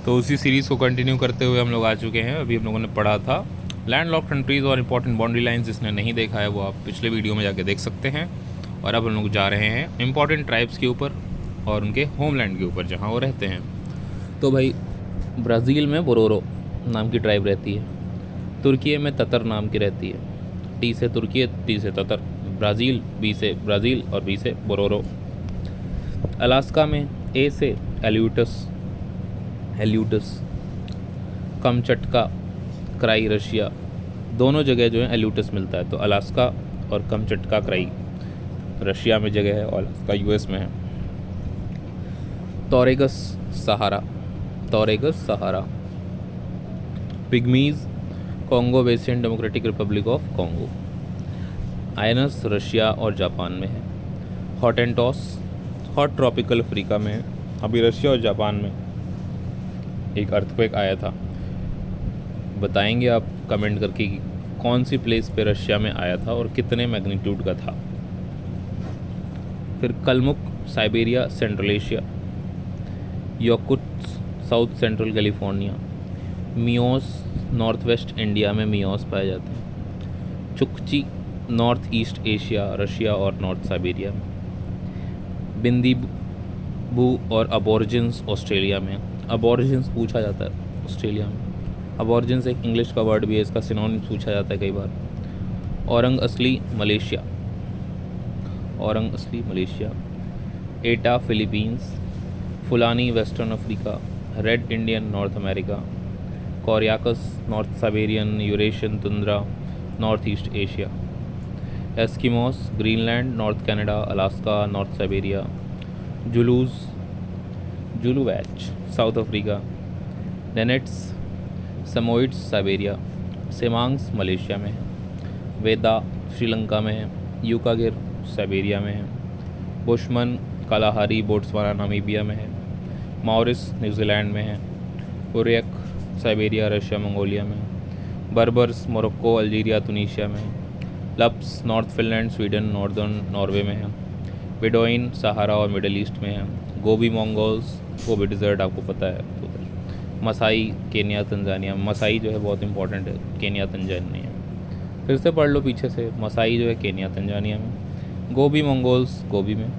तो उसी सीरीज़ को कंटिन्यू करते हुए हम लोग आ चुके हैं। अभी हम लोगों ने पढ़ा था लैंडलॉक्ड कंट्रीज़ और इंपॉर्टेंट बाउंड्री लाइंस। जिसने नहीं देखा है वो आप पिछले वीडियो में जाके देख सकते हैं। और अब हम लोग जा रहे हैं इंपॉर्टेंट ट्राइब्स के ऊपर और उनके होमलैंड के ऊपर जहाँ वो रहते हैं। तो भाई ब्राज़ील में बोरोरो नाम की ट्राइब रहती है। तुर्की में ततर नाम की रहती है। टी से तुर्की, टी से ततर। ब्राज़ील, बी से ब्राज़ील और बी से बोरोरो। अलास्का में ए से एल्यूटस, कमचटका क्राई रशिया, दोनों जगह जो है एल्यूटस मिलता है। तो अलास्का और कमचटका क्राई रशिया में जगह है और अलास्का यूएस में है। Tuaregs Sahara. Pygmies Congo basin Democratic Republic of Congo. Ainus Russia और जापान में है। हॉटेंटॉस हॉट ट्रॉपिकल अफ्रीका में है। अभी रशिया और जापान में एक अर्थक्वेक आया था। बताएंगे आप कमेंट करके कि कौन सी प्लेस पे रशिया में आया था और कितने मैग्नीट्यूड का था। फिर Kalmuk Siberia Central Asia. Yokuts south central California. Meos north west India में मियोस पाए जाते हैं। Chukchi north east Asia, Russia और नॉर्थ साइबेरिया में। बिंदीबू और अबॉर्जिन्स ऑस्ट्रेलिया में। अबॉर्जिन्स पूछा जाता है ऑस्ट्रेलिया में। अबॉर्जिन्स एक इंग्लिश का वर्ड भी है, इसका सिनोनिम्स पूछा जाता है कई बार। Orang Asli Malaysia. Aeta Philippines. Fulani western Africa. Red Indian North America. Koryaks north Siberian Eurasian tundra north east Asia. Eskimos Greenland, north Canada, Alaska, north Siberia. जुलूवैच South Africa. Nenets Samoyeds Siberia. Semangs Malaysia में है। वेदा श्रीलंका में है। यूकागिर Siberia में है। Bushman Kalahari Botswana Namibia में है। Morris New Zealand में है। उरेक साइबेरिया रशिया मंगोलिया में है। बर्बर्स मोरक्को अल्जीरिया तुनीशिया में है। Lapps north Finland Sweden northern Norway में है। बेडोइन सहारा और मिडल ईस्ट में है। गोबी मंगोल्स गोबी डिज़र्ट आपको पता है। तो मसाई केन्या तंजानिया। मसाई जो है बहुत इंपॉर्टेंट है, केन्या तंजानिया। फिर से पढ़ लो पीछे से। मसाई जो है केन्या तंजानिया में। गोबी मंगोल्स गोबी में।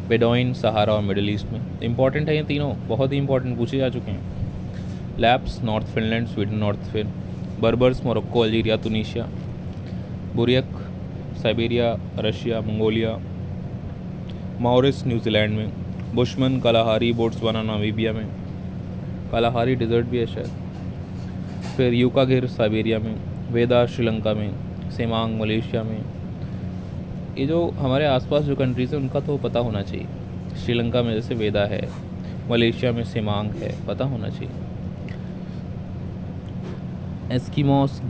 बेडोइन सहारा और मिडल ईस्ट में। इंपॉर्टेंट है ये तीनों, बहुत ही इंपॉर्टेंट पूछे जा चुके हैं। Lapps north Finland Sweden north Finn. Berbers Morocco Algeria Tunisia. बुरियक Siberia Russia Mongolia. Maoris New Zealand में। बुशमन कालाहारी बोट्सवाना नामीबिया में। कालाहारी डिज़र्ट भी है शायद। फिर यूकागिर साइबेरिया में। वेदा श्रीलंका में। सेमांग मलेशिया में। ये जो हमारे आसपास जो कंट्रीज़ हैं उनका तो पता होना चाहिए। श्रीलंका में जैसे वेदा है, मलेशिया में सेमांग है, पता होना चाहिए। एस्किमोस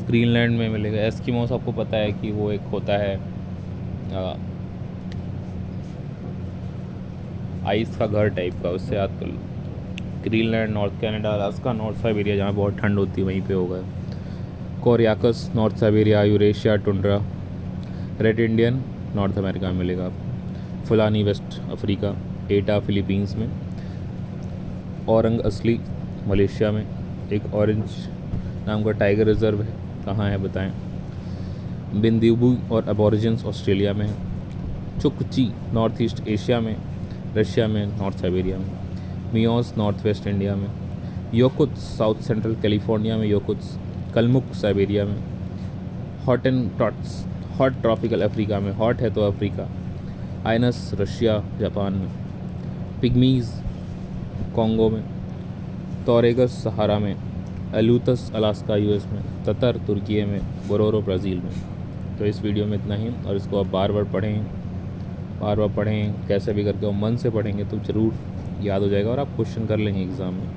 ग्रीनलैंड में मिलेगा। एस्किमोस आपको पता है कि वो एक होता है आइस का घर टाइप का, उससे याद कर लो। Greenland north Canada, Alaska, north Siberia जहाँ बहुत ठंड होती है वहीं पे होगा। Koryaks north Siberia Eurasia tundra. Red Indian North America में मिलेगा आपको। Fulani west Africa. Aeta Philippines में। औरंग असली मलेशिया में। एक ऑरेंज नाम का टाइगर रिजर्व है, कहाँ है बताएं। बिंदीबू और अबॉरिजिन्स ऑस्ट्रेलिया में। चुकची नॉर्थ ईस्ट एशिया में, रशिया में, नॉर्थ साइबेरिया में। मियोस नॉर्थ वेस्ट इंडिया में। योकुत्स साउथ सेंट्रल कैलिफोर्निया में। योकुत्स कलमुक साइबेरिया में। हॉटेंटॉट्स हॉट ट्रॉपिकल अफ्रीका में, हॉट है तो अफ्रीका। आइनस रशिया जापान में। पिग्मीज कॉन्गो में। तोरेगस सहारा में। एलूथस अलास्का यूएस में। ततर तुर्की में। बोरोरो ब्राज़ील में। तो इस वीडियो में इतना ही, और इसको आप बार बार पढ़ें, कैसे भी करके और मन से पढ़ेंगे तो ज़रूर याद हो जाएगा और आप क्वेश्चन कर लेंगे एग्ज़ाम में।